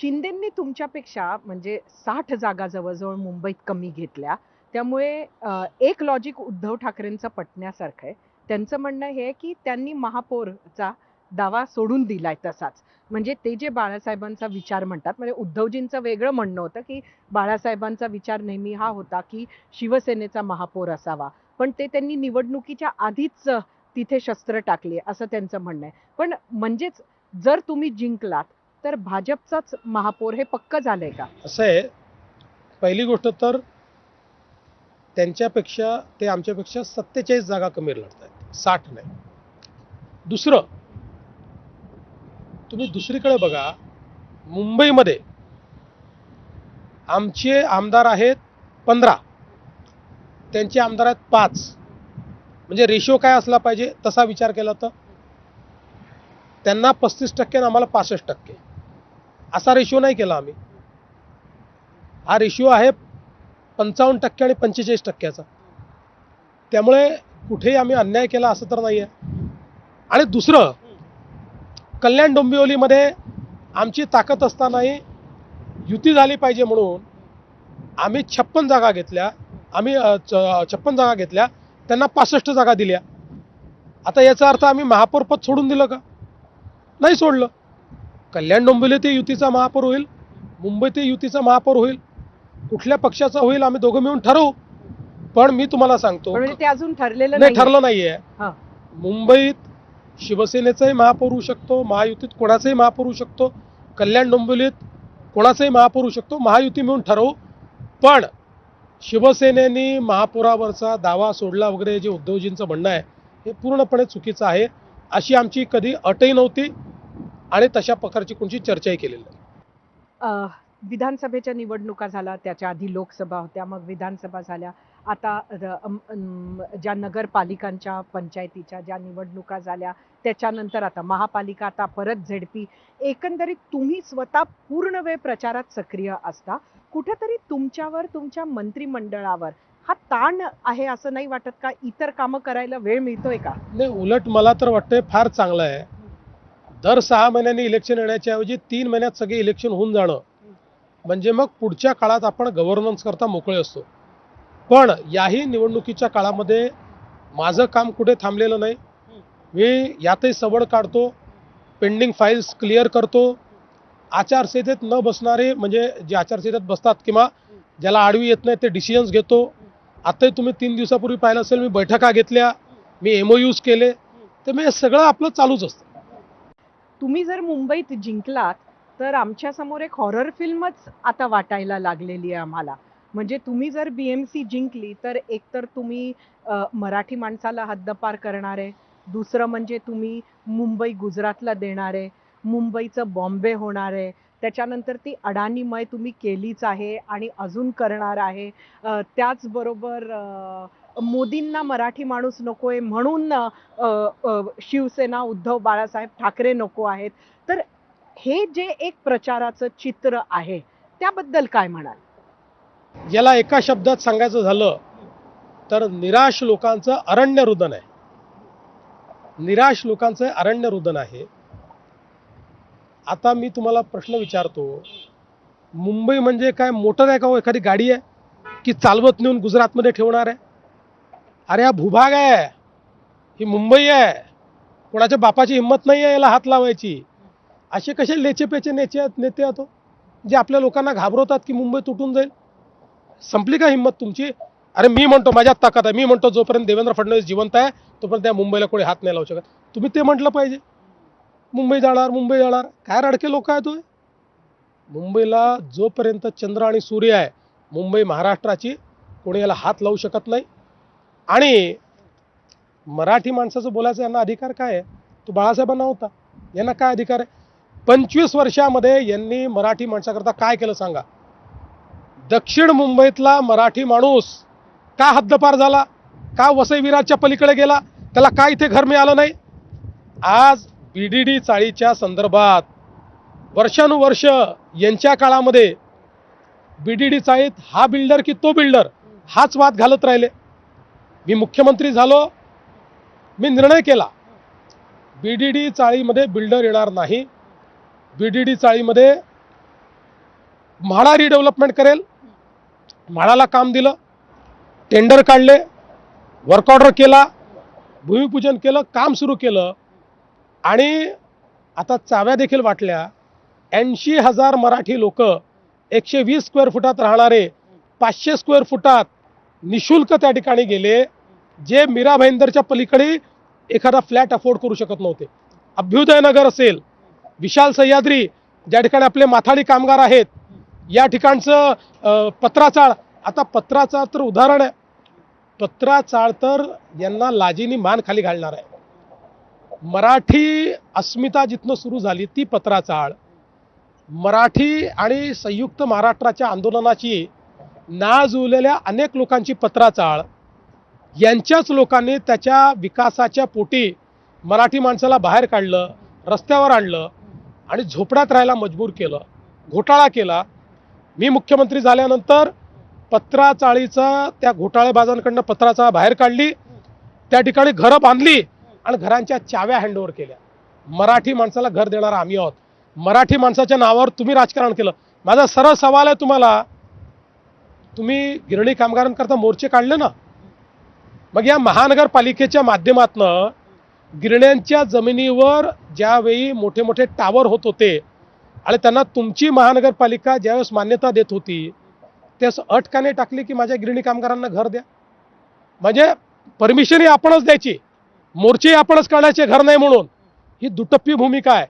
शिंदेंनी तुमच्यापेक्षा म्हणजे 60 जागा जवळ-जवळ मुंबईत कमी घेतल्या. त्यामुळे एक लॉजिक उद्धव ठाकरेंचं पटण्यासारखं आहे. त्यांचं म्हणणं हे आहे, की त्यांनी महापौरचा दावा सोडून दिलाय तसाच. म्हणजे ते जे बाळासाहेबांचा विचार म्हणतात, म्हणजे उद्धवजींचं वेगळं म्हणणं होतं, की बाळासाहेबांचा विचार नेहमी हा होता, की शिवसेनेचा महापौर असावा. पण ते त्यांनी निवडणुकीच्या आधीच तिथे शस्त्र टाकली असं त्यांचं म्हणणं आहे. पण म्हणजेच जर तुम्ही जिंकलात, तर भाजपचाच महापौर हे पक्क झालंय का? असं आहे. पहिली गोष्ट तर त्यांच्यापेक्षा ते आमच्यापेक्षा 47 जागा कमी लढत आहेत, 60 नाही. दुसरं, तुम्ही दुसरीकडे बघा, मुंबईमध्ये आमचे आमदार आहेत 15, त्यांचे आमदार आहेत 5. म्हणजे रेशो काय असला पाहिजे तसा विचार केला तर त्यांना 35% आणि आम्हाला 65%, असा रेशो नाही केला आम्ही. हा रेशिओ आहे 55% आणि 45%चा. त्यामुळे कुठेही आम्ही अन्याय केला असं तर नाही आहे. आणि दुसरं, कल्याण डोंबिवलीमध्ये आमची ताकद असतानाही युती झाली पाहिजे म्हणून आम्ही 56 जागा घेतल्या. आम्ही 56 जागा घेतल्या, त्यांना 65 जागा दिल्या. आता याचा अर्थ आम्ही महापौर पद सोडून दिलं का? नाही सोडलं. कल्याण डोंबिवली ते युतीचा महापौर होईल, मुंबई ते युतीचा महापौर होईल, कुठल्या पक्षाचा होईल आम्ही दोघं मिळून ठरवू. पण मी तुम्हाला सांगतो, म्हणजे ते अजून ठरलेलं नाही, नाहीये. ठरलं नाहीये. हां. मुंबईत शिवसेनेचाही महापौर होऊ शकतो, महायुतीत कोणाचाही महापौर होऊ शकतो, कल्याण डोंबिवलीत कोणाचाही महापौर होऊ शकतो. महायुती मिळून ठरवू. पण शिवसेनेने महापौरावरचा दावा सोडला वगैरे जे उद्धवजींचं म्हणणं आहे, हे पूर्णपणे चुकीचं आहे. अशी आमची कधी अटही नव्हती आणि तशा प्रकारची कोणती चर्चाही केलेली नाही. विधानसभेच्या निवडणुका झाल्या, त्याच्या आधी लोकसभा होत्या, मग विधानसभा झाल्या. आता ज्या नगरपालिकांच्या, पंचायतीच्या ज्या निवडणुका झाल्या, त्याच्यानंतर आता महापालिका, आता परत झेडपी. एकंदरीत तुम्ही स्वतः पूर्ण वेळ प्रचारात सक्रिय असता. कुठेतरी तुमच्यावर, तुमच्या मंत्रिमंडळावर हा ताण आहे असं नाही वाटत का? इतर कामं करायला वेळ मिळतोय का? नाही, उलट मला तर वाटतंय फार चांगलं आहे. दर 6 महिन्यांनी इलेक्शन येण्याच्या ऐवजी 3 महिन्यात सगळे इलेक्शन होऊन जाणं, म्हणजे मग पुढच्या काळात आपण गव्हर्नन्स करता मोकळे असतो. पण याही निवडणुकीच्या काळामध्ये माझं काम कुठे थांबलेलं नाही. मी यातही सवड काढतो, पेंडिंग फाईल्स क्लिअर करतो, आचारसंहितेत न बसणारे, म्हणजे जे आचारसंहितेत बसतात किंवा ज्याला आडवी येत नाही ते डिसिजन्स घेतो. आताही तुम्ही 3 दिवसापूर्वी पाहिलं असेल, मी बैठका घेतल्या, मी MOUs केले. तर मी हे सगळं आपलं चालूच असतं. तुम्ही जर मुंबईत जिंकलात, तर आमच्या समोर एक हॉरर फिल्मच आता वाटायला लागलेली आहे आम्हाला. म्हणजे तुम्ही जर BMC जिंकली, तर एकतर तुम्ही मराठी माणसाला हद्दपार करणार आहे. दुसरं म्हणजे तुम्ही मुंबई गुजरातला देणार आहे. मुंबईचं बॉम्बे होणार आहे. त्याच्यानंतर ती अडाणीमय तुम्ही केलीच आहे आणि अजून करणार आहे. त्याचबरोबर मोदींना मराठी माणूस नकोय म्हणून शिवसेना, उद्धव बाळासाहेब ठाकरे नको आहेत. तर हे जे एक प्रचाराचं चित्र आहे, त्याबद्दल काय म्हणाल? याला एका शब्दात सांगायचं झालं तर निराश लोकांचं अरण्य रुदन आहे. निराश लोकांचं अरण्य रुदन आहे. आता मी तुम्हाला प्रश्न विचारतो, मुंबई म्हणजे काय मोटर आहे का हो? एखादी गाडी आहे की चालवत नेऊन गुजरातमध्ये ठेवणार आहे? अरे हा भूभाग आहे, ही मुंबई आहे. कोणाच्या बापाची हिंमत नाही आहे याला हात लावायची. असे कसे लेचेपेचे नेते आहेत जे आपल्या लोकांना घाबरवतात की मुंबई तुटून जाईल? संपली का हिंमत तुमची? अरे मी म्हणतो माझ्यात ताकद आहे. मी म्हणतो जोपर्यंत देवेंद्र फडणवीस जिवंत आहे तोपर्यंत त्या मुंबईला कोणी हात नाही लावू शकत. तुम्ही ते म्हटलं पाहिजे. मुंबई जाणार, मुंबई जाणार, काय रडके लोक आहेत. मुंबईला जोपर्यंत चंद्र आणि सूर्य आहे, मुंबई महाराष्ट्राची, कोणी याला हात लावू शकत नाही. आणि मराठी माणसाचं बोलायचं यांना अधिकार काय आहे? तो बाळासाहेबांना होता, यांना काय अधिकार आहे? 25 वर्षामध्ये यांनी मराठी माणसाकरता काय केलं सांगा? दक्षिण मुंबईतला मराठी माणूस का हद्दपार झाला? का वसई विरारच्या पलीकडे गेला? त्याला काय इथे घर मिळालं नाही? आज BDD चाळीच्या संदर्भात वर्षानुवर्ष यांच्या काळामध्ये BDD चाळीत हा बिल्डर की तो बिल्डर हाच वाद घालत राहिले. मी मुख्यमंत्री झालो, मी निर्णय केला BDD चाळीमध्ये बिल्डर येणार नाही. BDD चाळीमध्ये म्हाडा रिडेव्हलपमेंट करेल, म्हाडाला काम दिलं, टेंडर काढले, वर्क ऑर्डर केला, भूमिपूजन केलं, काम सुरू केलं आणि आता चाव्या देखील वाटल्या. 80,000 मराठी लोक 120 स्क्वेअर फुटात राहणारे 500 स्क्वेअर फुटात निशुल्क त्या ठिकाणी गेले, जे मीरा भाईंदरच्या पलीकडे एखादा फ्लॅट अफोर्ड करू शकत नव्हते. अभ्युदय नगर असेल, विशाल सह्याद्री, ज्या ठिकाणी आपले माथाडी कामगार आहेत, या ठिकाणचं पत्राचाळ. आता पत्राचाळ तर उदाहरण आहे. पत्राचाळ तर यांना लाजीनी मान खाली घालणार आहे. मराठी अस्मिता जिथनं सुरू झाली ती पत्राचाळ, मराठी आणि संयुक्त महाराष्ट्राच्या आंदोलनाची नाळ जुळलेल्या अनेक लोकांची पत्राचाळ, यांच्याच लोकांनी त्याच्या विकासाच्या पोटी मराठी माणसाला बाहेर काढलं, रस्त्यावर आणलं आणि झोपड्यात राहायला मजबूर केलं, घोटाळा केला. मी मुख्यमंत्री झाल्यानंतर पत्राचाळीचा त्या घोटाळेबाजांकडनं पत्राचाळ बाहेर काढली, त्या ठिकाणी घरं बांधली आणि घरांच्या चाव्या हँडओव्हर केल्या. मराठी माणसाला घर देणारा आम्ही आहोत. मराठी माणसाच्या नावावर तुम्ही राजकारण केलं. माझा सरळ सवाल आहे तुम्हाला, तुम्ही गिरणी कामगारांकरता मोर्चे काढले ना, मग या महानगरपालिकेच्या माध्यमातनं गिरण्यांच्या जमिनीवर ज्यावेळी मोठे मोठे टावर होत होते आणि त्यांना तुमची महानगरपालिका ज्यावेळेस मान्यता देत होती, त्यास अट का नाही टाकली की माझ्या गिरणी कामगारांना घर द्या? म्हणजे परमिशनही आपणच द्यायची, मोर्चे आपणच काढायचे घर नाही म्हणून. ही दुटप्पी भूमिका आहे.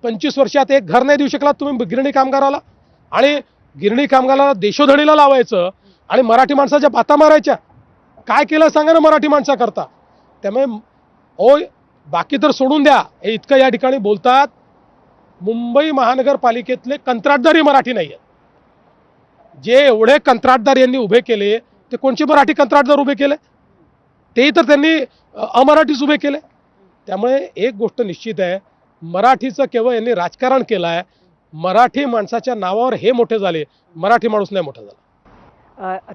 25 वर्षात एक घर नाही देऊ शकला तुम्ही गिरणी कामगाराला, आणि गिरणी कामगाराला देशोधडीला लावायचं आणि मराठी माणसाच्या बाता मारायच्या. काय केलं सांगा ना मराठी माणसाकरता? त्यामुळे होय, बाकी तर सोडून द्या, हे इतकं या ठिकाणी बोलतात. मुंबई महानगरपालिकेतले कंत्राटदारी मराठी नाही आहेत. जे एवढे कंत्राटदार यांनी उभे केले, ते कोणचे मराठी कंत्राटदार उभे केले? तेही तर त्यांनी अमराठीच उभे केले. त्यामुळे एक गोष्ट निश्चित आहे, मराठीचं केवळ यांनी राजकारण केलं आहे. मराठी माणसाच्या नावावर हे मोठे झाले, मराठी माणूस नाही मोठा झाला.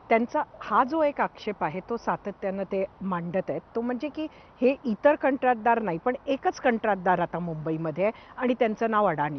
त्यांचा हा जो एक आक्षेप आहे तो सातत्यानं ते मांडत आहेत, तो म्हणजे की हे इतर कंत्राटदार नाही, पण एकच कंत्राटदार आता मुंबईमध्ये आहे आणि त्यांचं नाव अडाणी.